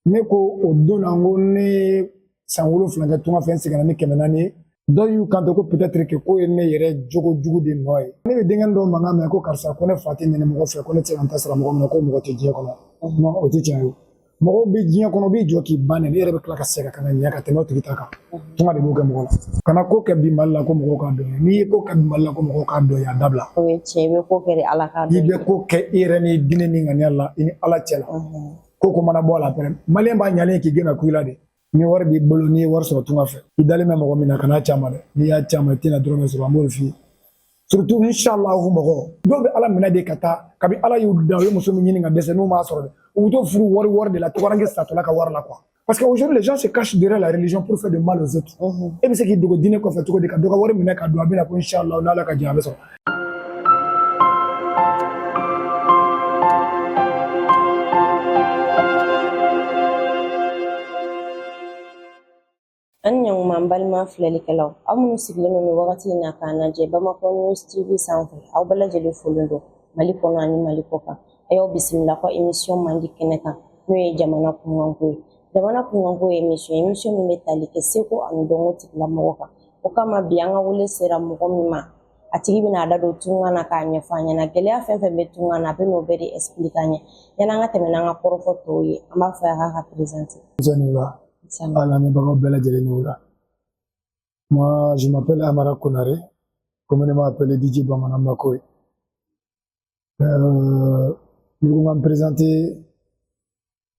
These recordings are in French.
ne ko o don na ngo ne san 7 kɛ tunga fɛn segin na ni 400 ye dɔw y'u kanto ko peut-être que ko ye ne yɛrɛ jogo jugu de nɔ ye ne bɛ denkɛ dɔw mankan mɛn ko karisa ko ne fa tɛ ɲini mɔgɔ fɛ ko ne tɛ se ka n ta sara mɔgɔ min na ko mɔgɔ tɛ diɲɛ kɔnɔ non o tɛ tiɲɛ ye mɔgɔw bɛ diɲɛ kɔnɔ b'i jɔ k'i ban ne yɛrɛ bɛ tila ka segin ka na ɲɛ ka tɛmɛ o tigi ta kan tunga de b'o kɛ mɔgɔ la kana ko kɛ bi Mali la ko mɔgɔw k'a dɔn n'i ye ko kɛ bi Mali la ko mɔgɔw k'a dɔn a dabila o ye tiɲɛ i bɛ ko kɛ de Ala k'a dɔn i bɛ ko kɛ i yɛrɛ ni diinɛ ni ŋaniya la i ni Ala cɛ la ko mana bɔ a la pɛrɛn Maliyɛn b'a ɲalen k'i gɛn ka ku i la de ni wari b'i bolo n'i ye wari sɔrɔ tunga fɛ i dalen bɛ mɔgɔ min na kana caman dɛ n'i y'a caman i tɛna dɔrɔmɛ sɔrɔ an b'o de f'i ye surtout inchallah mɔgɔ dɔw bɛ Ala minɛ de ka taa kabi Ala y'u da u ye muso min ɲini ka dɛsɛ n'u m'a sɔrɔ dɛ u bɛ to furu wari de la tugaranke satɔla ka wari la quoi parce que aujourd'hui les gens se cachent derrière la religion pour faire de mal aux autres e bɛ se k'i dogo diinɛ kɔfɛ cogo di ka dɔ ka wari minɛ ka don a bɛ na ko inchallah n'Ala ka jɛn a bɛ sɔrɔ an ɲanguman balima filɛlikɛlaw aw minnu sigilen don nin wagati in na k'an lajɛ Bamakɔ News TV sanfɛ aw bɛɛ lajɛlen folen don Mali kɔnɔ ani Mali kɔ kan a y'aw bisimila ko émission mandi kɛnɛ kan n'o ye jamana kunkanko ye jamana kunkanko ye émission min bɛ tali kɛ seko ani dɔnko tigilamɔgɔ kan o kama bi an ka wele sera mɔgɔ min ma a tigi bɛna da don tunga na k'a ɲɛfɔ an ɲɛna gɛlɛya fɛn fɛn bɛ tunga na a bɛ n'o bɛɛ de expliquer an ɲɛ yanni an ka tɛmɛ n'an ka kɔrɔfɔ tɔw ye an b'a fɔ a k'a ka présenter. Moi, je m'appelle Amara Konare, communément appelé DJ Bamana Makoy. Nous allons me présenter.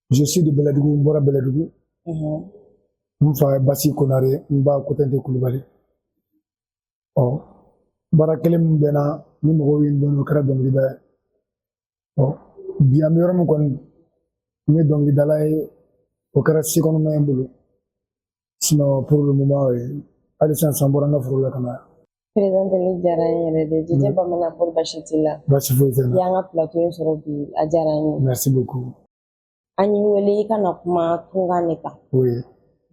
Je suis de Beladougou, Mbora Beladougou. Mfa Bassi Konare, Mba Kotente Koulibaly. Oh, Barakelem Bena, Nimro Win Bono Kara Dongida. Oh, bien meilleur mon con, mais Dongidalae, au Kara Sikon Mayambulu. Sinon, pour le moment, Alisa Samboranga Frola Kana. Présenter les Djaraï et les DJ Bamana pour Bachitila. Yanga plateau sur bi Adjaraï. Merci beaucoup. Ani wele kana kuma tunga neka. Oui.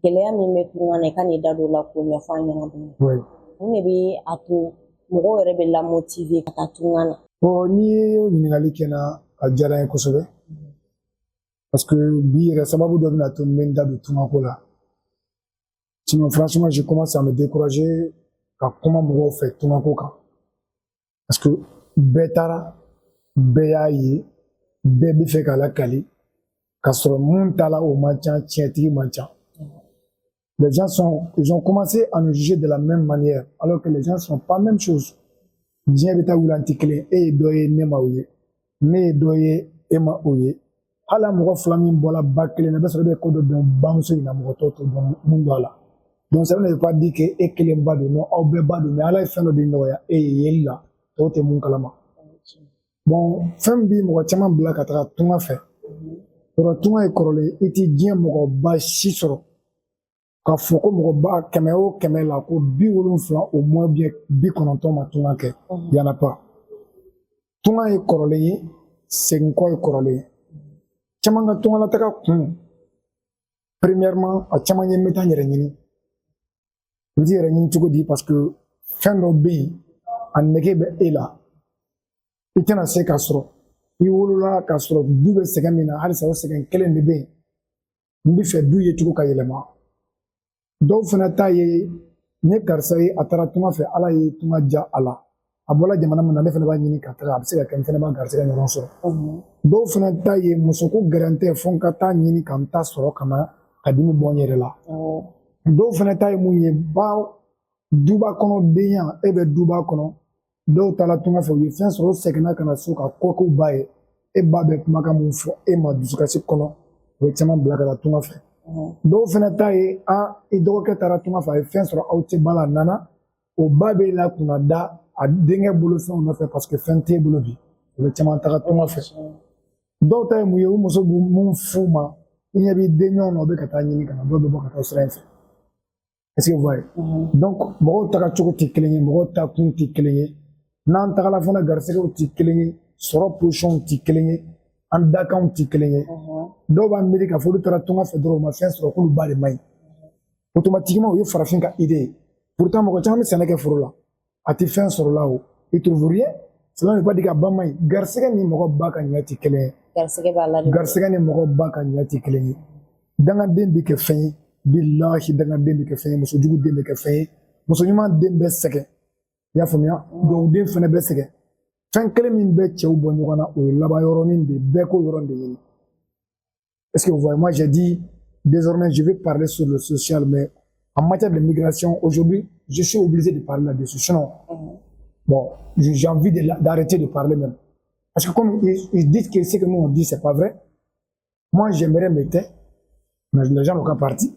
Gɛlɛya min bɛ tunga na i ka n'i da don o la k'o ɲɛfɔ an ɲɛna dɔɔni. Oui. Mun de bɛ a to mɔgɔw yɛrɛ bɛ lamotiver ka taa tunga na? Bon, n'i ye ɲininkali kɛ n na a diyara n ye kosɛbɛ. Parce que bi yɛrɛ sababu dɔ bɛna to n bɛ n da don tungako la. Sinon, franchement, je commence à me décourager ka kuma mɔgɔw fɛ tungako kan. Parce que bɛɛ taara, bɛɛ y'a ye, bɛɛ bɛ fɛ k'a lakali, k'a sɔrɔ mun ta la o man ca, tiɲɛtigi man ca. Les gens ils ont commencé à nous juger de la même manière, alors que les gens ne sont pas la même chose. Diɲɛ bɛ taa wuli an tɛ kelen e ye dɔ ye ne ma o ye, ne ye dɔ ye e ma o ye. Hali mɔgɔ fila min bɔra ba kelen na, i b'a sɔrɔ e bɛ ko dɔ dɔn bamuso in na mɔgɔ tɔw t'o dɔn mun don a la. Donc ça ne veut pas dire que e kelen ba don, non aw bɛɛ ba don, mais Ala ye fɛn dɔ de nɔgɔya e ye yeli la, tɔw tɛ mun kalama. Bon, fɛn min bi mɔgɔ caman bila ka taga tunga fɛ, yɔrɔ tunga ye kɔrɔlen i tɛ diɲɛ mɔgɔba si sɔrɔ k'a fɔ ko mɔgɔba 100 o 100 la ko 70 au moins bien 90 ma tunga kɛ, y en a pas. Tunga ye kɔrɔlen ye, seginkɔ ye kɔrɔlen ye. Caman ka tunga la taga kun, premièrement a caman ye n bɛ taa n yɛrɛ ɲini. N t'i yɛrɛ ɲini cogo di parce que fɛn dɔ bɛ yen a nege bɛ e la i tɛna se k'a sɔrɔ i wolola k'a sɔrɔ du bɛ sɛgɛn min na halisa o sɛgɛn kelen de bɛ yen n bɛ fɛ du ye cogo ka yɛlɛma dɔw fana ta ye n ye karisa ye a taara tunga fɛ Ala ye tunga diya a la a bɔra jamana min na ne fana b'a ɲini ka taga a bɛ se ka kɛ n fana b'a garisɛgɛ ɲɔgɔn sɔrɔ dɔw fana ta ye muso ko gɛrɛn tɛ fo n ka taa ɲini ka n ta sɔrɔ ka na ka dimi bɔ n yɛrɛ la dɔw fana ta ye mun ye duba kɔnɔ denya e bɛ duba kɔnɔ dɔw taara tunga fɛ u ye fɛn sɔrɔ u seginna ka na so ka kɔkɔw ba ye e ba bɛ kumakan mun fɔ e ma dusukasi kɔnɔ o ye caman bila ka taa tunga fɛ dɔw fana ta ye i dɔgɔkɛ taara tunga fɛ a ye fɛn sɔrɔ aw tɛ ba la a nana o ba bɛ la kunna da a denkɛ bolo fɛnw nɔfɛ parce que fɛn t'e bolo bi o bɛ caman taga tunga fɛ dɔw ta ye mun ye u muso b'u mun f'u ma i ɲɛ b'i den ɲɔgɔn na o bɛ ka taa ɲini ka na dɔw bɛ bɔ ka taa sira in fɛ est-ce que vous voyez donc mɔgɔw taga cogo tɛ kelen ye mɔgɔw ta kun tɛ kelen ye n'an tagala fana garisɛgɛw tɛ kelen ye sɔrɔ position tɛ kelen ye an dakanw tɛ kelen ye dɔw b'a miiri k'a fɔ olu taara tunga fɛ dɔrɔn u ma fɛn sɔrɔ k'olu ba de man ɲi automatiquement o ye farafin ka idée ye pourtant mɔgɔ caman bɛ sɛnɛ kɛ foro la a tɛ fɛn sɔrɔ la o il trouve rien cela ne veut pas dire k'a ba man ɲi garisɛgɛ ni mɔgɔ ba ka ɲɛ tɛ kelen ye garisɛgɛ ni mɔgɔ ba ka ɲɛ tɛ kelen ye dangaden bɛ kɛ fɛn ye billahi dangaden bɛ kɛ fɛn ye muso jugu den bɛ kɛ fɛn ye muso ɲuman den bɛ sɛgɛn i y'a faamuya dɔw den fana bɛ sɛgɛn fɛn kelen min bɛ cɛw bɔ ɲɔgɔn na o ye laban yɔrɔnin de bɛɛ ko yɔrɔ de ɲini est-ce que vous voyez moi j'ai dit désormais je vais parler sur le social mais en matière de migration aujourd'hui je suis obligé de parler là-dessus sinon bon j'ai envie d'arrêter de parler même parce que comme ils disent que ce que nous on dit c'est pas vrai moi j'aimerais me taire mais les gens n'ont qu'à partir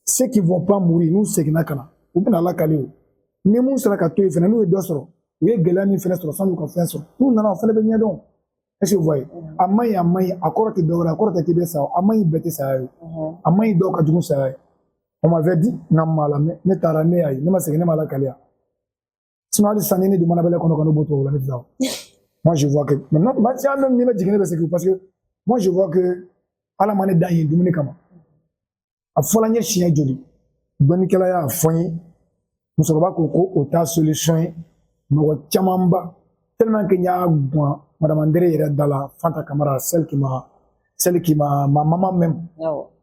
ceux qui vont pas mourir nous c'est qui n'a qu'à ou bien la calé ni mun sera ka to yi fana n'u ye dɔ sɔrɔ u ye gɛlɛya min fana sɔrɔ san'u ka fɛn sɔrɔ n'u nana o fana bɛ ɲɛ dɔn est-ce que vous voyez a man ɲi a kɔrɔ tɛ dɔwɛrɛ a kɔrɔ tɛ k'i bɛ sa a man ɲi bɛɛ tɛ saya ye a man ɲi dɔw ka jugu saya ye on m'avait dit n ka ma lamɛn ne taara ne y'a ye ne ma segin ne ma lakaliya sinon hali sisan ni ne dun mana bɛlɛ kɔnɔ ka ne bɔ tubabu la ne tɛ taa o moi je vois que maintenant même ni bɛ jigin ne bɛ segin parce que moi je vois que ala ma ne da yen dumuni kama a fɔla n ye siɲɛ joli dɔnnikɛla y'a fɔ n ye musokɔrɔba ko ko o t'a solution ye mɔgɔ camanba tellement que n y'a guwan madame André yɛrɛ da la Fanta Camara celle qui m'a ma maman même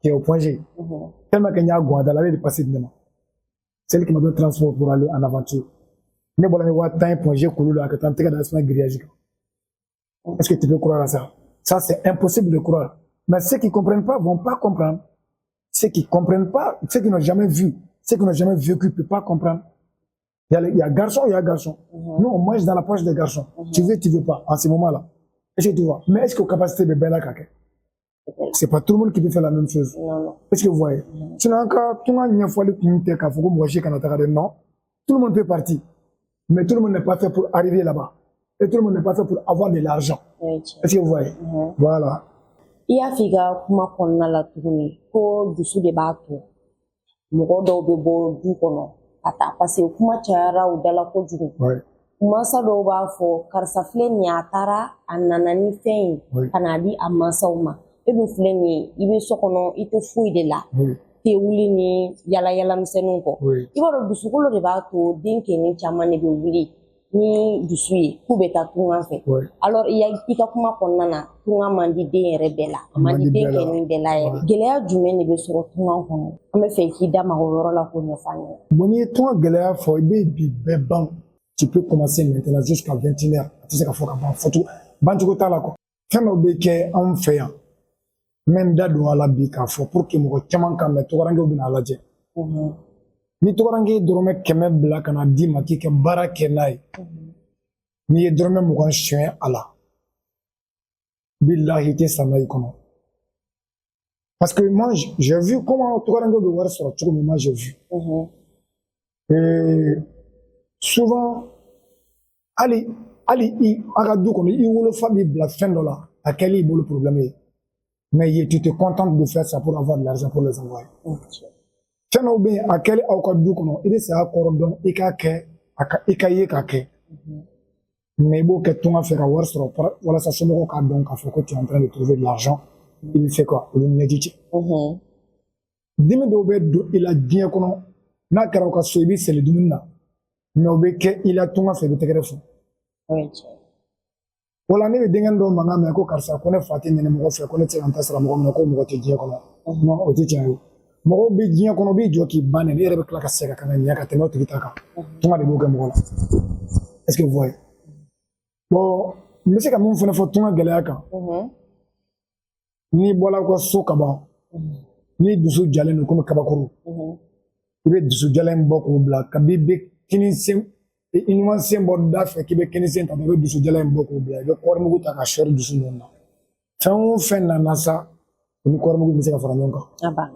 qui est au point G tellement que n y'a guwan da la ale de passé di ne ma celle qui m'a donné transport pour aller en aventure ne bɔra ni 1000 ye point G kulu la ka taa n tɛgɛ da suma grillage kan est-ce que tu peux croire à ça ça c'est impossible de croire mais ceux qui comprennent pas vont pas comprendre ceux qui comprennent pas ceux qui n'ont jamais vu ceux qui n'ont jamais vécu ne peuvent pas comprendre. Il y a garçon, il y a garçon. Nous, on mange dans la poche des garçons. Tu veux pas, en ce moment-là. Est-ce que tu vois? Mais est-ce que capacité de Bella Kake? C'est pas tout le monde qui peut faire la même chose. Est-ce que vous voyez? Sinon, quand tout le monde fois le communauté, quand vous voyez quand non, tout le monde peut partir. Mais tout le monde n'est pas fait pour arriver là-bas. Et tout le monde n'est pas fait pour avoir de l'argent. Est-ce que vous voyez? Voilà. Il y a figa kuma konna la tuguni ko dusu de b'a to mɔgɔ dɔw bɛ bɔ du kɔnɔ ka taa parce que kuma cayara u dala kojugu mansa dɔw b'a fɔ karisa filɛ nin ye a taara a nana ni fɛn ye ka n'a di a mansaw ma e dun filɛ nin ye i bɛ so kɔnɔ i tɛ foyi de la tɛ wuli ni yalayala misɛnninw kɔ i b'a dɔn dusukolo de b'a to den kɛnin caman de bɛ wuli ni dusu ye k'u bɛ taa tungan fɛ alors i ka kuma kɔnɔna na tungan man di den yɛrɛ bɛɛ la a man di den kɛnin bɛɛ la yɛrɛ gɛlɛya jumɛn de bɛ sɔrɔ tungan kɔnɔ an bɛ fɛ k'i da maga o yɔrɔ la k'o ɲɛfɔ an ɲɛna bon n'i ye tungan gɛlɛya fɔ i bɛ bi bɛɛ ban tu peux commencer maintenant jusqu'à 21h a tɛ se ka fɔ ka ban fɔtu bancogo t'a la quoi fɛn dɔw bɛ kɛ anw fɛ yan n bɛ n da don a la bi k'a fɔ pour que mɔgɔ caman ka mɛn tɔgɔrankew bɛna a lajɛ ni tɔgɔranke dɔrɔmɛ 100 bila ka na d'i ma k'i ka baara kɛ n'a ye n'i ye dɔrɔmɛ 20 suɲɛ a la billahi i tɛ sa n'a i kɔnɔ parce que moi j'ai vu comment tɔgɔranke bɛ wari sɔrɔ cogo min moi j'ai vu et souvent hali a ka du kɔnɔ i wolofa b'i bila fɛn dɔ la a kɛlen i bolo problème ye mais tu te contentes de faire ça pour avoir de l'argent pour les envoyer fɛn dɔw bɛ yen a kɛlen aw ka du kɔnɔ i bɛ se a kɔrɔ dɔn i k'a kɛ i ka ye k'a kɛ mais i b'o kɛ tunga fɛ ka wari sɔrɔ walasa somɔgɔw k'a dɔn k'a fɔ ko tu es en train de trouver de l'argent il fait quoi o bɛ ɲɛji cɛ dimi dɔw bɛ don i la diɲɛ kɔnɔ n'a kɛra aw ka so i bɛ sɛlɛ dumuni na mais o bɛ kɛ i la tunga fɛ i bɛ tɛgɛrɛ fɔ wala ne bɛ denkɛ dɔw mankan mɛn ko karisa ko ne fa tɛ ɲini mɔgɔ fɛ ko ne tɛ se ka n ta sara mɔgɔ min na ko mɔgɔ tɛ diɲɛ kɔnɔ non o tɛ tiɲɛ ye mɔgɔw bɛ diɲɛ kɔnɔ b'i jɔ k'i ban ne yɛrɛ bɛ tila ka segin ka na ɲɛ ka tɛmɛ o tigi ta kan tunga de b'o kɛ mɔgɔ la est-ce que vous voyez bon n bɛ se ka min fana fɔ tunga gɛlɛya kan n'i bɔla aw ka so ka ban n'i dusu jalen don komi kabakuru i bɛ dusu jalen bɔ k'o bila kabi bɛ kini sen i ɲuman sen bɔ da fɛ k'i bɛ kini sen ta i bɛ dusu jalen bɔ k'o bila i bɛ kɔɔri mugu ta ka sɔɔri dusu ninnu na fɛn o fɛn nana sa o ni kɔɔri mugu bɛ se ka fara ɲɔgɔn kan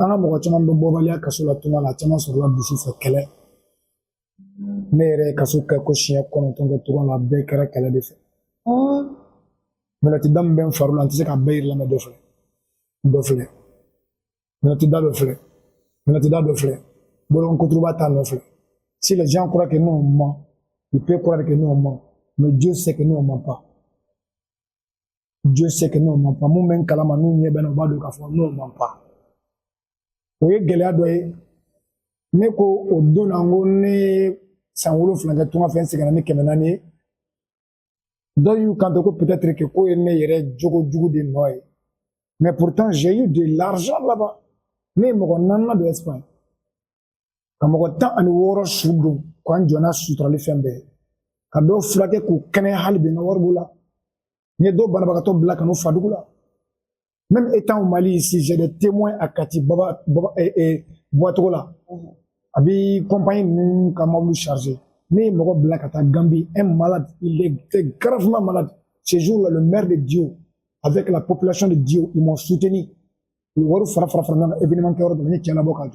an ka mɔgɔ caman bɛ bɔbaliya kaso la tunga la a caman sɔrɔla dusu fɛ kɛlɛ ne yɛrɛ ye kaso kɛ ko siɲɛ 9 kɛ tunga la a bɛɛ kɛra kɛlɛ de fɛ mɛlɛtida min bɛ n fari la n tɛ se ka bɛɛ yirila mɛ dɔ filɛ mɛlɛtida dɔ filɛ mɛlɛtida dɔ filɛ bolon koturuba ta nɔ filɛ si les gens croient que nous on ment ils peuvent croire que nous on ment mais Dieu sait que nous on ment pas Dieu sait que nous on ment pas mun bɛ n kalama n'u ɲɛ bɛ na u b'a dɔn k'a fɔ nous on ment pas o ye gɛlɛya dɔ ye ne ko o don na n ko ne san 7 kɛ tunga fɛ n seginna ni 400 ye dɔw y'u kanto ko peut-être que ko ye ne yɛrɛ jogo jugu de nɔ ye Mais pourtant, j'ai eu de l'argent là-bas. Mais mon nana de Espagne. Quand mon temps en woro soudou, quand Jonas sutra le fembe. Quand do frake ku kene halbe na warbula. Nye do banabagato black no fadugula. Même étant au Mali ici, j'ai des témoins à Kati, Baba et Boatola. Abi compagnie nous comme chargé. Mais mon black à Gambie, un malade, il était gravement malade. Ce jour-là, le maire de Dio, avec la population de Dio, ils m'ont soutenu. Ils m'ont fait événement qui a été fait à Boka,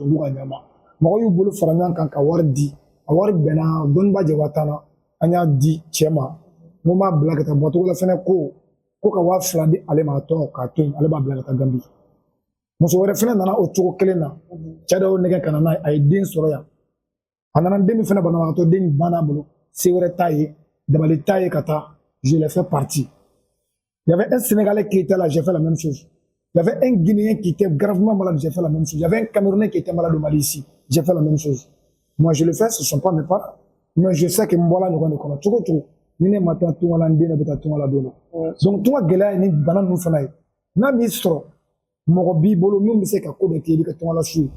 mɔgɔ y'u bolo fara ɲɔgɔn kan ka wari di a wari bɛnna dɔnniba jawatana an y'a di cɛ ma n ko n b'a bila ka taa bɔcogo la fɛnɛ ko ka waa 2 di ale ma a tɔ k'a to yen ale b'a bila ka taa Gambi muso wɛrɛ fɛnɛ nana o cogo kelen na cɛ dɔ y'o nɛgɛ ka na n'a ye a ye den sɔrɔ yan a nana den min fɛnɛ banabagatɔ den min bann'a bolo se wɛrɛ t'a ye dabali t'a ye ka taa je l'ai fait partie. Il y avait un Sénégalais qui était là, j'ai fait la même chose. Il y avait un Guinéen qui était gravement malade, j'ai fait la même chose. Il y avait un Camerounais qui était malade au Mali ici, j'ai fait la même chose. Moi, je le fais, ce ne sont pas mes parents. Mais je sais que Mbola ne connaît pas. Tout ni matin tout la ndé ne beta tout la dono. Donc tout gela ni banan nous fanaï. Na mistro mo bi bolo mi se ka ko be ke ka tout la su.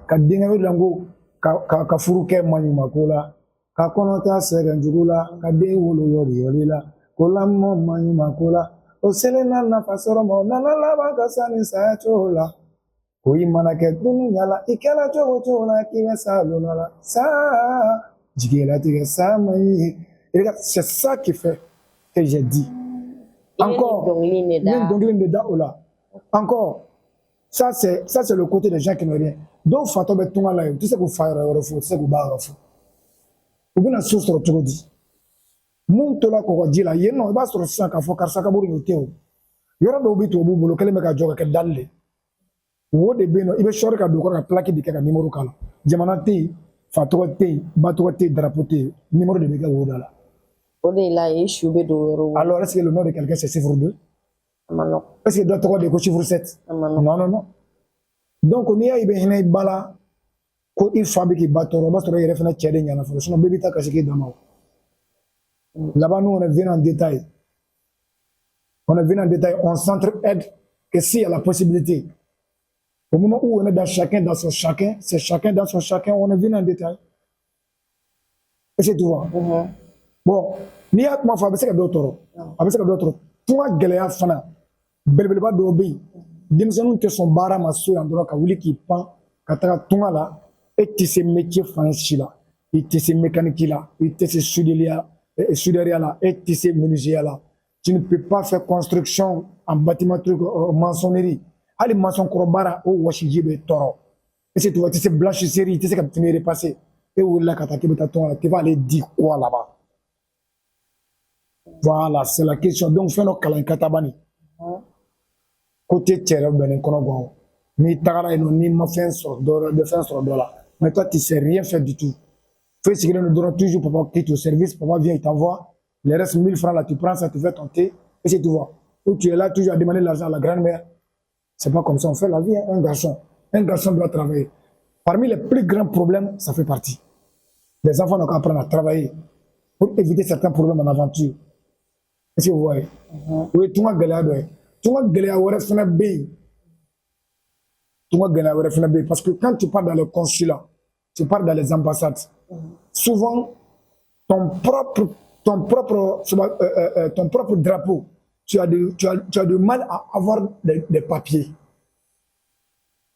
Ka dinga lango ka furu ke manyu makola. Ka kono ta se ganjugula ka de wolo yori la. Kola mo manyu makola. O selena na fasoro mo na la ba ka sani sa chola. Koyi manake dunya la ikala chogo la ki sa la sa jigela tige sa mai. Et regarde, c'est ça qui fait que j'ai dit. Encore, encore, ça c'est le côté des gens qui n'ont rien. Donc, Fatou Betunga là, tu sais que vous faites tu sais que vous barrez. Vous venez à ce que tu dis. Mon tola ko dit là, il non, il va sur 5 à faire ça kaburu niteo. Yora do bitu obu bolo kele meka joga ke dalle. Wo de beno, ibe shore ka do ko ka plaque de ka numéro kala. Jamana te, Fatou te, Batou te, drapeau te, numéro de meka wo dala. Alors, est-ce que le nom de quelqu'un c'est chiffre 2? Non. Est-ce que d'autres ont des chiffre 7? Non, non, non. Donc, on y a eu bala, quand il fabrique des bateaux, on va se faire un tchède, il y a un peu. Sinon, bébé, t'as caché dans là-bas, nous, on est venu en détail. On est venu en détail, on s'entraide que s'il y a la possibilité. Au moment où on est dans chacun dans son chacun, c'est chacun dans son chacun, on est venu en détail. Et c'est tout. Bon, ni y'a kuma fɔ a bɛ se ka dɔ tɔɔrɔ a bɛ se ka dɔ tɔɔrɔ tunga gɛlɛya fana belebeleba dɔw bɛ yen denmisɛnninw tɛ sɔn baara ma so yan dɔrɔn ka wuli k'i pan ka taga tunga la e tɛ se métier fan si la i tɛ se mécanique la i tɛ se souderiya la e tɛ se menuisier la tu ne peux pas faire construction en bâtiment truc maçonnerie hali maçon kɔrɔ baara o wɔsiji bɛ tɔɔrɔ et c'est tout i tɛ se blanchisserie i tɛ se ka fini repasser e wulila ka taa k'i bɛ taa tunga la k'i va aller dire quoi là-bas. Voilà, c'est la question. Donc, fais nos câlins katabani. Côté tiers, ben, konogon. Ni tagara ni ma fin sur dollar. Mais toi, tu sais rien faire du tout. Fais ce qu'il nous donne toujours pour quitter au service. Papa vient, il t'envoie. Les restes 1000 francs là, tu prends ça, tu fais ton thé. Et c'est tout. Ou tu es là toujours à demander l'argent à la grand-mère. C'est pas comme ça, on fait la vie, hein, un garçon. Un garçon doit travailler. Parmi les plus grands problèmes, ça fait partie. Les enfants n'ont qu'à apprendre à travailler pour éviter certains problèmes en aventure. Est-ce que vous voyez? Oui, tout le monde tout le monde parce que quand tu pars dans le consulat, tu pars dans les ambassades, souvent ton propre drapeau, tu as du mal à avoir des papiers.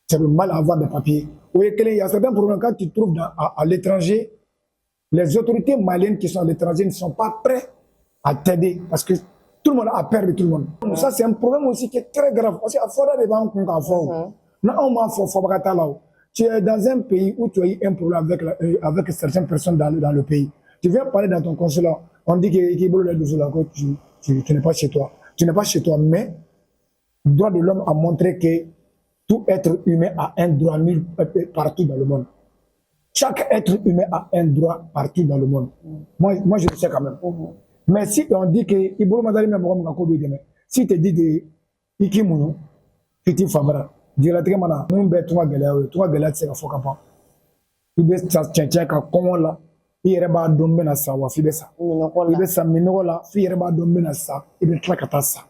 Tu as du mal à avoir des papiers. Oui, il y a certains problèmes quand tu te trouves à l'étranger, les autorités maliennes qui sont à l'étranger ne sont pas prêts à t'aider parce que tout le monde a peur de tout le monde. Donc ça, c'est un problème aussi qui est très grave. Parce qu'il y a des gens qui ont tu es dans un pays où tu as eu un problème avec certaines personnes dans le pays. Tu viens parler dans ton consulat, on dit que tu n'es pas chez toi. Tu n'es pas chez toi, mais le droit de l'homme a montré que tout être humain a un droit partout dans le monde. Chaque être humain a un droit partout dans le monde. Moi je le sais quand même. Mais si on dit que si tu dis que Ikimunu, Petit Fabra, directement, nous bettons toi c'est la fois qu'à il veut tchatcher comme là, il est bas d'ombre à sa wafibesa. Il veut sa minola, il est bas d'ombre à sa, il veut claquer ça.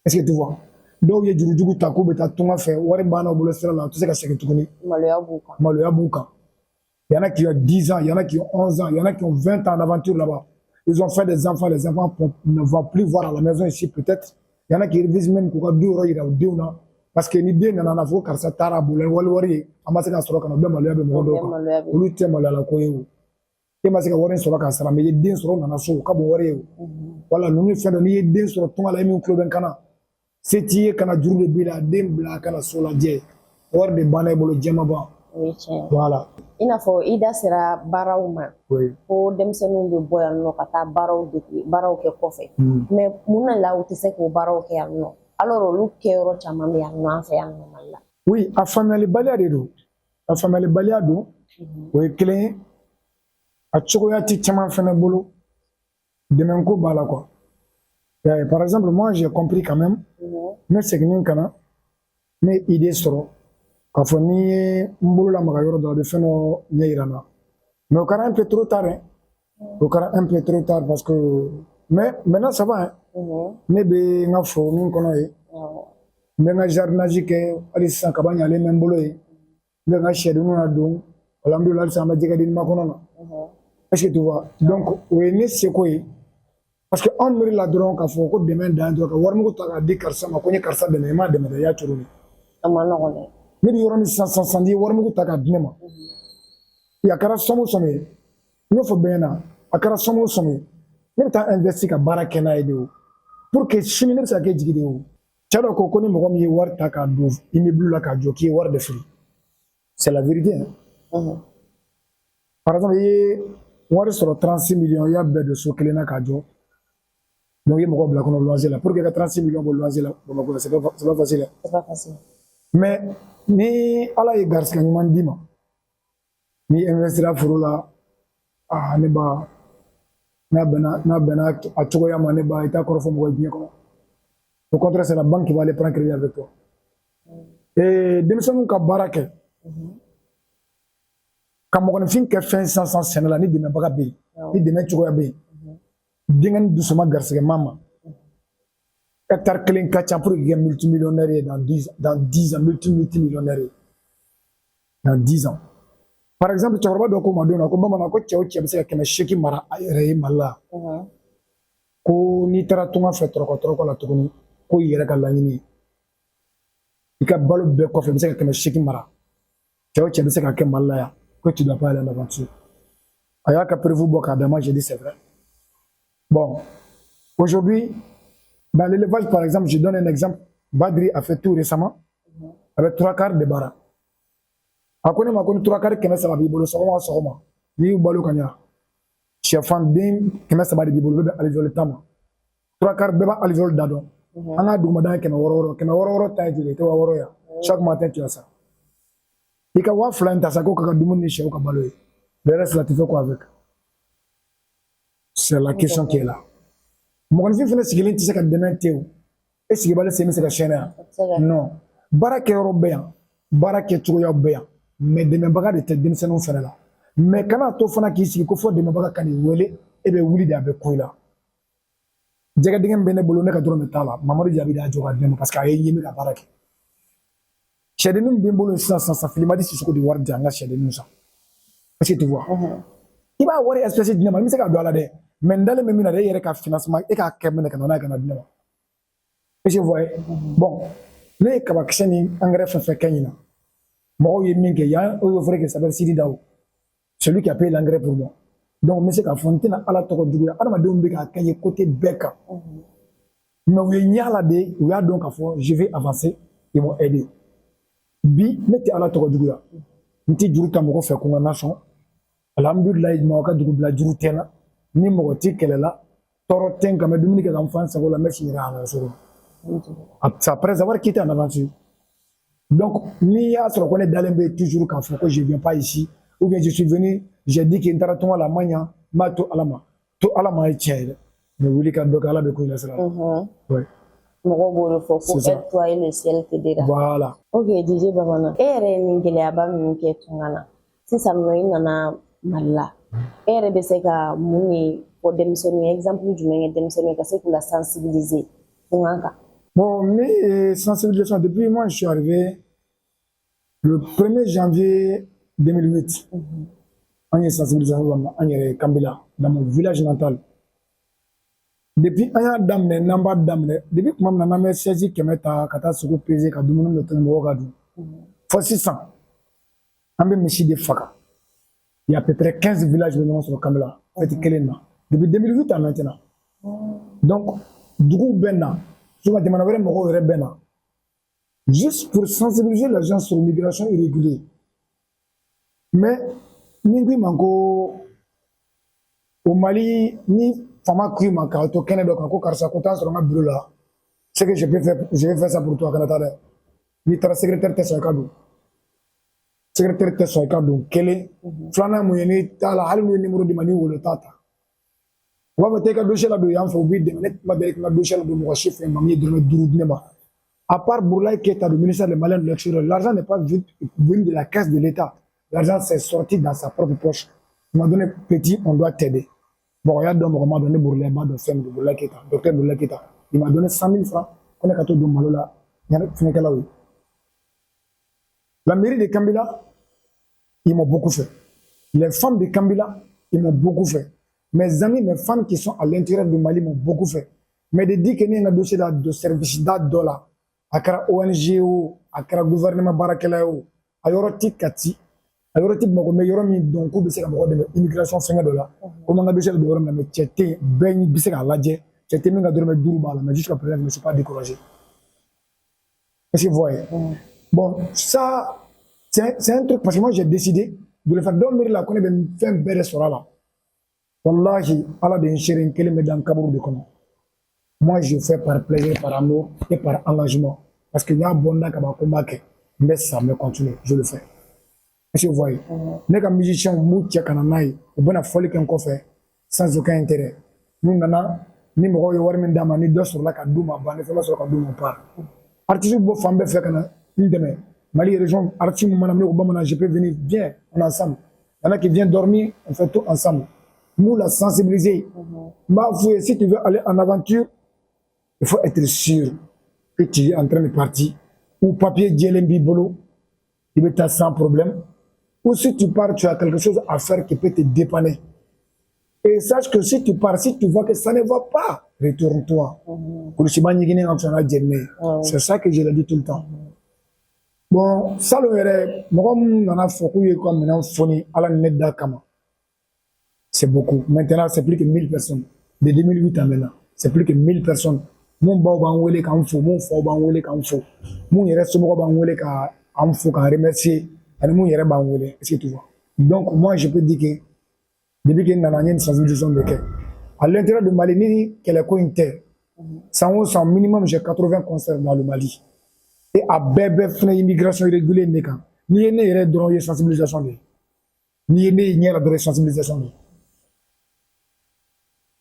Est-ce que tu vois? dɔw ye jurujugu ta k'u bɛ taa tunga fɛ wari banna u bolo sira la u tɛ se ka segin tuguni maloya b'u kan il y en a qui ont 10 ans il y en a qui ont 11 ans il y en a qui ont 20 ans d'aventure là-bas ils ont fait des enfants les enfants ne vont plus voir à la maison ici peut-être il y en a qui révisent même k'u ka du yɔrɔ yira u denw na parce que ni den nana fɔ karisa taara a bolo wari ye an ma se ka sɔrɔ ka na o bɛɛ maloya bɛ mɔgɔ dɔw kan olu tɛ maloyala ko ye o e ma se ka wari sɔrɔ k'a sara mais i ye den sɔrɔ u nana so o ka bon wari ye o wala ninnu fɛn dɔ n'i ye den sɔrɔ tunga la e min tulo bɛ n kana se t'i ye kana juru de b'i la den bila kana so lajɛ wari de banna i bolo jɛma ban voilà i n'a fɔ i da sera baaraw ma ko denmisɛnninw bɛ bɔ yan nɔ ka taa baaraw kɛ kɔfɛ mais mun na la u tɛ se k'o baaraw kɛ yan nɔ alors olu kɛyɔrɔ caman bɛ yan nɔ an fɛ yan nɔ Mali la oui a faamuyalibaliya de don a faamuyalibaliya don o ye kelen ye a cogoya tɛ caman fɛnɛ bolo dɛmɛko b'a la quoi par exemple moi j'ai compris quand même ne seginnin ka na ne idée sɔrɔ k'a fɔ n'i ye n bolo lamaga yɔrɔ dɔ a bɛ fɛn dɔ ɲɛ yira n na mais o kɛra un peu trop tard hein o kɛra un peu trop tard parce que mais maintenant ça va hein ne bɛ n ka foro min kɔnɔ ye n bɛ n ka jardinage kɛ hali sisan kaba ɲalen bɛ n bolo ye n bɛ n ka sɛdenninw ladon alhamdulilah hali sisan an bɛ jɛgɛ di makɔnɔ na est-ce que tu vois donc o ye ne seko ye parce que anw miiri la dɔrɔn k'a fɔ ko dɛmɛ dan dɔrɔn ka warimugu ta k'a di karisa ma ko n ye karisa dɛmɛ i m'a dɛmɛ dɛ i y'a cogo min a ma nɔgɔn dɛ ne bɛ yɔrɔ min sisan n'i ye warimugu ta k'a di ne ma a kɛra sɔn o sɔn ye n y'o fɔ bɛɛ ɲɛna a kɛra sɔn o sɔn ye ne bɛ taa investi ka baara kɛ n'a ye de o pour que sini ne bɛ se ka kɛ jigi de o cɛ dɔ ko ni mɔgɔ min ye wari ta k'a don immeuble la k'a jɔ k'i ye wari de fili c'est la vérité hein par exemple i ye wari sɔrɔ 36 millions i y'a bɛɛ don so kelen na k'a jɔ donc i ye mɔgɔ bila kɔnɔ loyer la pour que ka 36 millions bɔ loyer la Bamakɔ la c'est pas facile c'est pas facile mais ni ala ye garisɛgɛ ɲuman d'i ma ni investira foro la ne ba n'a bɛnna a cogoya ma ne ba i t'a kɔrɔfɔ mɔgɔ diɲɛ kɔnɔ au contraire c'est la banque qui va aller prendre crédit avec toi denmisɛnninw ka baara kɛ ka mɔgɔninfin kɛ fɛn sisan sɛnɛ la ni dɛmɛbaga bɛ yen ni dɛmɛ cogoya bɛ yen denkɛ ni dusuma garisɛgɛma ma hectare kelen ka ca pour que kɛ multimillionnaire ye dans 10 ans multimillionnaire ye dans 10 ans par exemple cɛkɔrɔba dɔ ko ma don na ko bamanan ko cɛ o cɛ bɛ se ka 800 mara a yɛrɛ ye Mali la ko n'i taara tunga fɛ tɔrɔkɔ la tuguni ko i yɛrɛ ka laɲini ye i ka balo bɛɛ kɔfɛ i bɛ se ka 800 mara cɛ o cɛ bɛ se ka kɛ Mali la yan ko tu dois pas aller en aventure a y'a ka prévu bɔ k'a d'a ma j'ai dit c'est vrai bon aujourd'hui dans l'élevage par exemple je donne un exemple Badri a fait tout récemment avec 3/4 de bara a ko ne ma ko ni 3/4 300 b'i bolo sɔgɔma o sɔgɔma n'i y'u balo ka ɲa sɛfan den 300 de b'i bolo bɛɛ bɛ alvéole ta ma 3/4 bɛɛ b'a alvéole da dɔn an ka dugumada ye 600 ta ye joli ye i tɛ 600 yan chaque matin tu as ça i ka 2000 in ta sa ko ka dumuni ni sɛw ka balo ye le reste là tu fais quoi avec c'est la question qui est là mɔgɔninfin fɛnɛ sigilen tɛ se ka dɛmɛ te o e sigibali sen bɛ se ka sɛnɛ yan non baara kɛyɔrɔ bɛ yan baara kɛcogoyaw bɛ yan mais dɛmɛbaga de tɛ denmisɛnninw fɛnɛ la mais kana to fana k'i sigi ko fɔ dɛmɛbaga ka n'i wele e bɛ wuli de a bɛ ko i la jɛgɛ dingɛ min bɛ ne bolo ne ka dɔrɔn bɛ t'a la Mamadu Jaabi de y'a jɔ ka di ne ma parce que a ye ɲemi ka baara kɛ sɛdennin min bɛ n bolo sisan Filimadi Sisoko de wari di an ka sɛdenninw san est-ce que tu vois i b'a wari espèce di ne ma i bɛ se ka don a la dɛ mais n dalen bɛ min na dɛ e yɛrɛ ka financement e k'a kɛ minɛ ka na n'a ye ka na di ne ma est-ce que vous voyez bon ne ye kabakisɛ ni engrais fɛn fɛn kɛ ɲinan mɔgɔw ye min kɛ yan o frère qui s'appelle Sidi Dawo celui qui a payé l'engrais pour moi donc n bɛ se k'a fɔ n tɛna ala tɔgɔ juguya adamadenw bɛ k'a kɛ n ye côté bɛɛ kan mais u ye ɲɛ a la de u y'a dɔn k'a fɔ je vais avancer ils m'ont aidé bi ne tɛ ala tɔgɔ juguya n tɛ juru ta mɔgɔ fɛ ko n ka nasɔn alhamdulilayi mɔgɔ ka dugu bila juru tɛ n na ni mɔgɔ tɛ kɛlɛ la tɔɔrɔ tɛ n kan n bɛ dumuni kɛ ka n fa n sago la n bɛ si yɛrɛ a la so après avoir quitté en aventure donc n'i y'a sɔrɔ ko ne dalen bɛ toujours k'a fɔ ko je viens pas ici ou bien je suis venu j'ai dit que n taara tunga la a ma ɲa n b'a to ala ma ye tiɲɛ ye dɛ mais wuli ka dɔ kɛ ala bɛ ko in lasira mɔgɔw b'o de fɔ ko aide toi et le ciel t'aidera voilà ok DJ Bamanan e yɛrɛ ye nin gɛlɛyaba minnu kɛ tunga na sisan nɔ i nana Mali la e yɛrɛ bɛ se ka mun de fɔ denmisɛnninw ye exemple jumɛn kɛ denmisɛnninw ye ka se k'u la sensibiliser tunga kan Bon, mais sensibilisation, depuis moi, je suis arrivé le 1er janvier 2008. On y est sensibilisation, on y est Kambila, dans mon village natal. Depuis un an d'amener, n'amba d'amener, depuis que moi, je suis saisi que je kata suku pesé, que dumuni me tourne au gadou. Faut 600. On a mis des faka. Il y a à peu près 15 villages de sur le Kambila. Depuis 2008 à maintenant. Donc, du coup, Benna, je vais demander à Benna. Juste pour sensibiliser les gens sur l'immigration irrégulière. Mais, ni manko au Mali, ni fama kui manka, to Canada, kako karsa kotan sur ma bureau là. C'est que je vais faire ça pour toi, Canada. Ni tara secrétaire test kadou. Secrétaire test kadou. Kele, flana moyeni tala hali moyeni numéro de mani wolo tata. On va take a dossier là de yam faut bi de net ma avec ma dossier là de mon chef et mamie de dourou nema. À part Bourlaï qui est à le ministère de Malien de l'extérieur, l'argent n'est pas venu de la caisse de l'État. L'argent s'est sorti dans sa propre poche. Il m'a donné petit, on doit t'aider. Bon, regarde, on m'a donné Bourlaï, de Bourlaï Keta, docteur Bourlaï Keta. Il m'a donné 100 000 francs. On est à tout de malo là. Il y a fini là oui. La mairie de Kambila, ils m'ont beaucoup fait. Les femmes de Kambila, ils m'ont beaucoup fait. Mes amis, mes femmes qui sont à l'intérieur du Mali m'ont beaucoup fait. Mais de dire qu'il y a un dossier de service $, à la ONG, à la gouvernement Barakela, à Yoroti Kati, à Yoroti Mogome, Yoromi, donc, où c'est l'immigration $5. Comment on a dossier de Yorom, mais c'était Ben Bissek à Ladje, c'était même à dormir Dourbala, mais jusqu'à présent, je ne suis pas découragé. Est-ce que vous voyez? Bon, ça, c'est un truc, parce que moi j'ai décidé de le faire dormir là, qu'on ait fait un bel restaurant là. Wallahi, Allah de Nchirin, qu'elle me dans Kabour de Kono. Moi, je fais par plaisir, par amour et par engagement. Parce qu'il y a un bon temps à combattre. Mais ça me continue, je le fais. Est-ce que vous voyez? Les musiciens, Moutia Kananaï, ou bien la folie qu'on fait, sans aucun intérêt. Nous, nana, ni mo yo warmin dama ni do sur la kaduma ba ni fama sur kaduma par artiste bo fambe fait kana une demain Mali région artiste mo manam ni ko bamana je peux venir bien on ensemble il y en a qui viennent dormir on fait tout ensemble nous la sensibiliser ma fouille si tu veux aller en aventure il faut être sûr que tu es en train de partir ou papier djelembi bolo il peut être sans problème ou si tu pars tu as quelque chose à faire qui peut te dépanner. Et sache que si tu pars, si tu vois que ça ne va pas, retourne-toi. C'est ça que je le dis tout le temps. Bon, ça le verrait. C'est beaucoup. Maintenant, c'est plus que 1000 personnes. De 2008 à maintenant, c'est plus que 1000 personnes. Mon baou quand faut, mon faux quand faut. Mon yere somo quand faut remercier. Et mon yere est-ce que tu vois? Donc, moi, je peux dire que depuis qu'il y a une sensibilisation de quai. À l'intérieur du Mali, ni qu'elle est une terre. Sans minimum, j'ai 80 concerts dans le Mali. Et à Bébé, il y a une immigration irrégulière. Ni il y a une sensibilisation. Ni il y a une sensibilisation.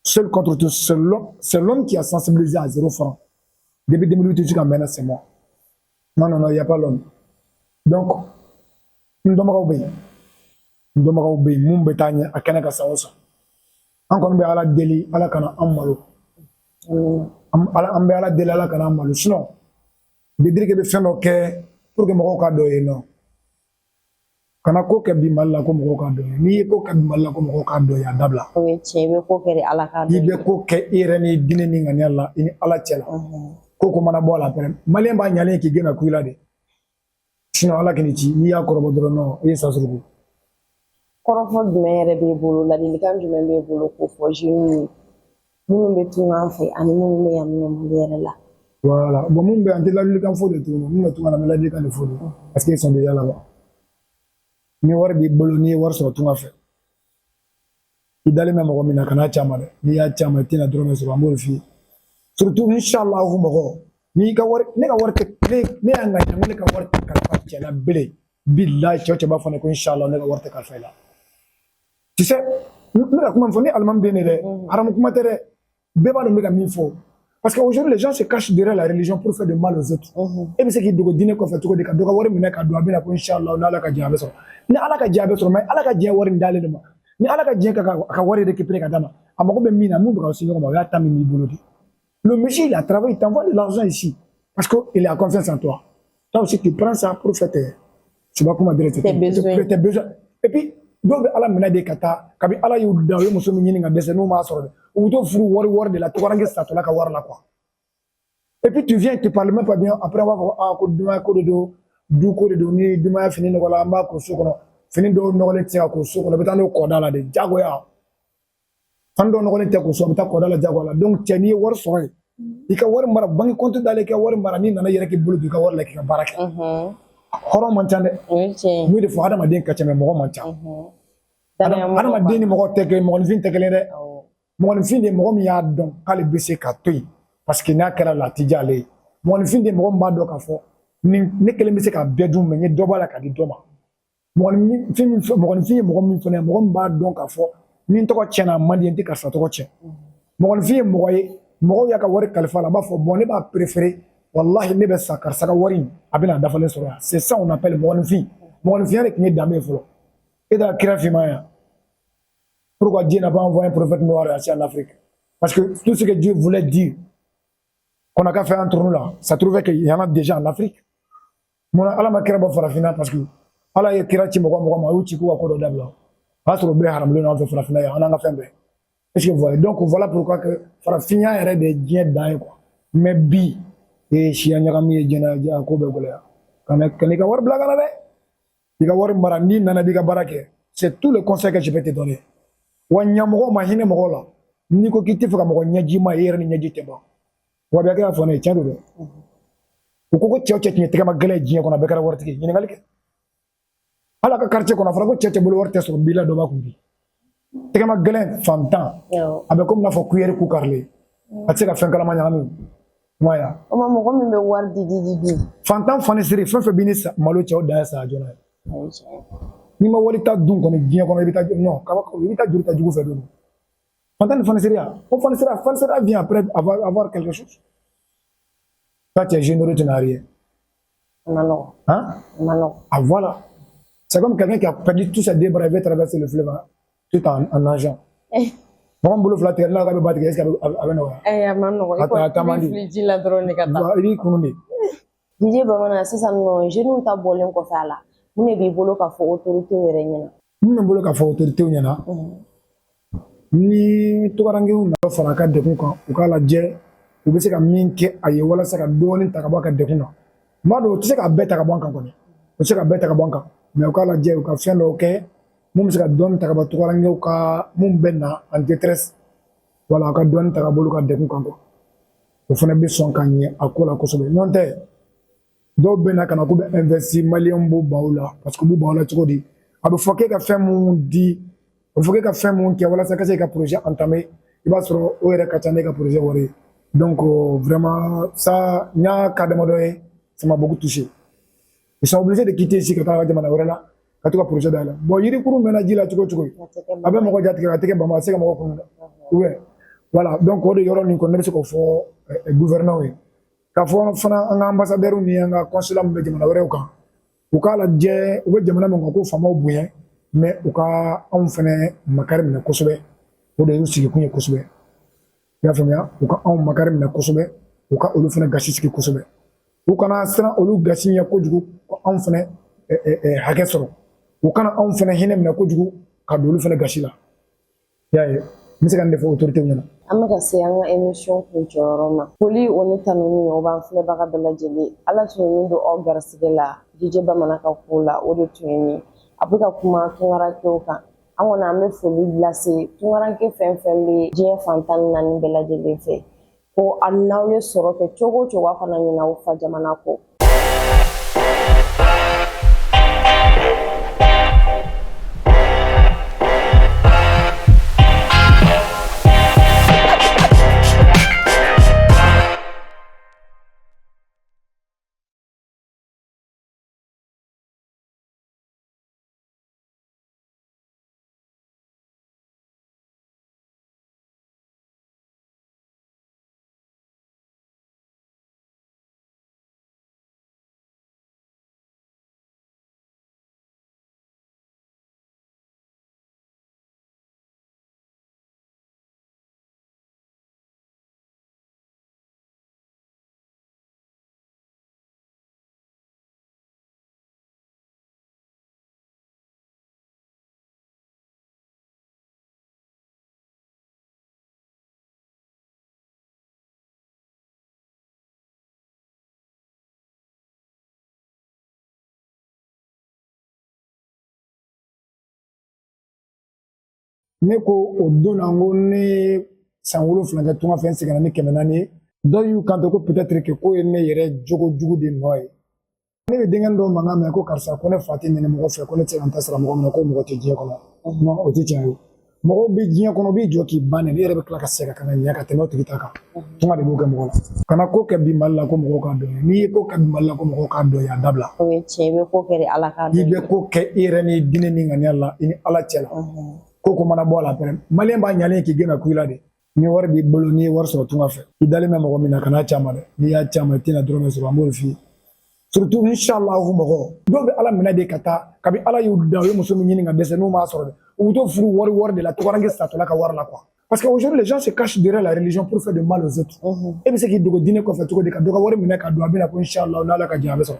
Seul contre tout, c'est l'homme qui a sensibilisé à 0 francs. Depuis 2008 jusqu'à maintenant, c'est moi. Non, il n'y a pas l'homme. Donc, nous devons obéir. Ndomaga ube mumbe tanya akana ka sawosa an kon be ala deli ala kana amalo ala ambe ala deli ala kana amalo sinon de dire que be fendo ke pour que moko ka doye non kana ko ke bi malla ko moko ka doye ni ko ka bi malla ko moko ka doye dabla oui chebe ko ke ala ka doye be ko ke ireni dine ni ngani alla ini ala chela ko mana bo ala pere malien ba nyale ki gena kuila de sinon ala kini ci ni ya ko robodro no e sa surugo kɔrɔfɔ jumɛn yɛrɛ b'e bolo ladilikan jumɛn b'e bolo k'o fɔ jeunes minnu bɛ tunga an fɛ ani minnu bɛ yan nɔ Mali yɛrɛ la. Voilà bon mun bɛ an tɛ ladilikan fɔ de tuguni mun bɛ tunga na an bɛ ladilikan de fɔ de parce qu'ils sont déjà là-bas ni wari b'i bolo n'i ye wari sɔrɔ tunga fɛ i dalen bɛ mɔgɔ min na kana caman dɛ n'i y'a caman i tɛna dɔrɔmɛ sɔrɔ an b'o de f'i ye surtout inshallah mɔgɔ n'i ka wari ne ka wari tɛ ne y'a ŋaniya ko ne ka wari tɛ kalifa cɛ la bilen billahi cɛ o cɛ b'a fɔ ne ko inshallah ne ka wari tɛ kalifa i la. Tu sais, parce qu'aujourd'hui les gens se cachent derrière la religion pour faire du mal aux autres. Et puis c'est qui doit dîner qu'on fait tout cas doit voir mina kadou abina ko inshallah na ala ka jabe so. Ni ala ka jabe so mais ala ka jabe wari ndale de ma. Ni ala ka jabe ka wari récupérer ka dama. Amako be mina mu ba aussi ko ba ya tami mi bolodi. Le monsieur il a travaillé, il t'envoie de l'argent ici. Parce qu'il a confiance en toi. Toi aussi, tu prends ça pour faire tes, tu vois comment dire, Tes besoins. tes besoins. Et puis, donc, Allah mena de kata, kabi Allah yu da yu muso minyi nga dese no ma soro. Ou to furu wari de la tuwarange sa tola ka war la quoi. Et puis tu viens, tu parles même pas bien après avoir ah ko duma ko do du ko do ni duma fini no la ma ko so kono. Fini do no le tia ko so kono betano ko dala de jago ya. Fando no le tia ko so beta ko dala jago la. Donc tieni war so yi. Ika war mara bangi compte dale ka war mara ni nana yere ki bulu ka war la ki ka baraka. Horo man tande. Muy de fo adama den ka chame mo man tan. Adama den ni mo teke mo fin teke le de. Mo fin de mo mi ya don kale bese ka toyi. Parce que n'a kɛra latija ale ye mɔgɔninfin de mɔgɔ min b'a dɔn k'a fɔ ne kelen bɛ se ka bɛɛ dun mɛ n ye dɔ b'a la ka di dɔ ma mɔgɔninfin ye mɔgɔ min fana mɔgɔ min b'a dɔn k'a fɔ min tɔgɔ tiɲɛna man di n tɛ karisa tɔgɔ tiɲɛ mɔgɔninfin ye mɔgɔ ye mɔgɔw y'a ka wari kalifa la a b'a fɔ bon ne b'a préféré walahi ne bɛ sa karisa ka wari in a bɛna dafalen sɔrɔ yan c'est ça on appelle mɔgɔninfin mɔgɔninfinya de tun ye danbe fɔlɔ e taara kira finma yan pourquoi Dieu n'a pas envoyé un prophète noir ici en Afrique parce que tout ce que Dieu voulait dire qu'on a qu'à faire entre nous là, ça trouvait qu'il y en a déjà en Afrique. Mon ala ma kira ba farafina parce que ala ye kira ci moko ma uci ko ko do dabla. Asro be haram le no farafina ya on a fait be. Est-ce que vous voyez donc voilà pourquoi que farafina est des diens dans quoi. Mais bi et chia nyagami jena ja ko be gola. Kana ka war blaga na de. Diga war marani nana diga barake. C'est tout le conseil que je vais te donner. Wa nyamoko ma hine moko la. Ni ko kiti fuka moko nyaji ma yere ni nyaji teba. Wa bɛ kɛ fɔ ne tiɲɛ don dɛ u ko cɛw cɛ tiɲɛ tɛgɛ ma gɛlɛn diɲɛ kɔnɔ a bɛɛ kɛra waritigi ɲininkali kɛ ala ka quartier kɔnɔ a fɔra ko cɛ bolo wari tɛ sɔrɔ bila dɔ b'a kun bi tɛgɛ ma gɛlɛn fantan a bɛ komi n'a fɔ kuyɛri ku karilen a tɛ se ka fɛn kalama ɲagami kuma ya o ma mɔgɔ min bɛ wari di fantan fani siri fɛn fɛn bɛ ni malo cɛw dan ye sa joona ye n'i ma wari ta dun kɔni diɲɛ kɔnɔ i bɛ taa non i bɛ taa juru ta jugu fɛ don fantan ni fani siriya o fani siriya vient après avoir quelque chose. Toi, tu es généreux, tu n'as rien. Non. Hein? Non. Ah, voilà. C'est comme quelqu'un qui a perdu tous ses débris, il veut traverser le fleuve, hein, tout en nageant. Bon, boulot flatté, là, il va battre, est-ce qu'il y a un non. DJ Bamana, sisan nɔ jeunes ta bɔlen kɔfɛ a la mun de b'i bolo ka fɔ autorité yɛrɛ ɲɛna mun bɛ n bolo ka fɔ autorité ɲɛna ni tɔgɔrankew na fara a ka degun kan u k'a lajɛ u bɛ se ka min kɛ a ye walasa ka dɔɔni ta ka bɔ a ka degun na n b'a dɔn u tɛ se ka bɛɛ ta ka bɔ an kan kɔni u tɛ se ka bɛɛ ta ka bɔ an kan mais u k'a lajɛ u ka fɛn dɔw kɛ mun bɛ se ka dɔɔni ta ka bɔ tɔgɔrankew ka mun bɛ na en détresse wala a ka dɔɔni ta ka bɔ olu ka degun kan quoi o fana bɛ sɔn ka ɲɛ a ko la kosɛbɛ n'o tɛ dɔw bɛ na ka na k'u bɛ investir maliyɛnw b'u ban o la parce que u b'u ban o la cogo di a bɛ fɔ k'e ka fɛn mun di a bɛ fɔ k'e ka fɛn mun kɛ walasa ka se ka projet entamer i b'a sɔrɔ o yɛrɛ ka ca ne ka projet wari ye donc vraiment ça n y'a cas damadɔ ye ça m'a beaucoup touché ils sont obligés de quitter ici ka taa jamana wɛrɛ la ka to ka projet dayɛlɛ bon yirikuru mɛnna ji la cogo o cogo a bɛ mɔgɔ jatigɛ a tɛ kɛ bama a tɛ se ka mɔgɔ kunun dɛ ou bien voilà donc o de yɔrɔ nin kɔni ne bɛ se k'o fɔ gouverneur ye k'a fɔ fana an ka ambassadeur ni an ka consulat min bɛ jamana wɛrɛw kan u k'a lajɛ u bɛ jamana min kan ko faamaw bonya mais u ka anw fana makari minɛ kosɛbɛ o de y'u sigi kun ye kosɛbɛ i y'a faamuya u ka anw makari minɛ kosɛbɛ u ka olu fana gasi sigi kosɛbɛ u kana siran olu gasi ɲɛ kojugu ko anw fana hakɛ sɔrɔ u kana anw fana hinɛ minɛ kojugu ka don olu fana gasi la i y'a ye n bɛ se ka nin de fɔ autorité ɲɛna. An bɛ ka se an ka émission kuncɛyɔrɔ ma foli o ni tanuni o b'an filɛbaga bɛɛ lajɛlen ala tun ye min don aw garisigɛ la DJ Bamana ka ko la o de tun ye nin a bɛ ka kuma tunkarankew kan an kɔni an bɛ foli lase tunkaranke fɛn fɛn bɛ diɲɛ fan 14 bɛɛ lajɛlen fɛ ko hali n'aw ye sɔrɔ kɛ cogo o cogo a kana ɲinɛ aw fa jamana kɔ ne ko o don na n ko ne san 7 kɛ tunga fɛ n seginna ni 400 ye dɔw y'u kanto ko peut-être que ko ye ne yɛrɛ jogo jugu de nɔ ye ne bɛ denkɛ dɔw mankan mɛn ko karisa ko ne fa tɛ ɲini mɔgɔ fɛ ko ne tɛ se ka n ta sira mɔgɔ min na ko mɔgɔ tɛ diɲɛ kɔnɔ non o tɛ tiɲɛ ye mɔgɔw bɛ diɲɛ kɔnɔ b'i jɔ k'i ban ne yɛrɛ bɛ tila ka segin ka na ɲɛ ka tɛmɛ o tigi ta kan tunga de b'o kɛ mɔgɔ la kana ko kɛ bi Mali la ko mɔgɔw k'a dɔn n'i ye ko kɛ bi Mali la ko mɔgɔw k'a dɔn a dabila o ye tiɲɛ i bɛ ko kɛ de Ala k'a dɔn i bɛ ko kɛ i yɛrɛ ni diinɛ ni ŋaniya la i ni Ala cɛ la ko mana bɔ a la pɛrɛn Maliyɛn b'a ɲalen k'i gɛn ka ku i la de ni wari b'i bolo n'i ye wari sɔrɔ tunga fɛ i dalen bɛ mɔgɔ min na kan'a caman dɛ n'i y'a caman i tɛna dɔrɔmɛ sɔrɔ an b'o f'i ye surtout inchallah mɔgɔ dɔw bɛ Ala minɛ de ka taa kabi Ala y'u da u ye muso min ɲini ka dɛsɛ n'u m'a sɔrɔ dɛ u bɛ to furu wari de la tɔgɔrange satɔla ka wari la quoi parce que aujourd'hui les gens se cachent derrière la religion pour faire de mal aux autres e bɛ se k'i dogo diinɛ kɔfɛ cogo di ka dɔ ka wari minɛ ka don a bɛna ko inchallah n'Ala ka jɛn a bɛ sɔrɔ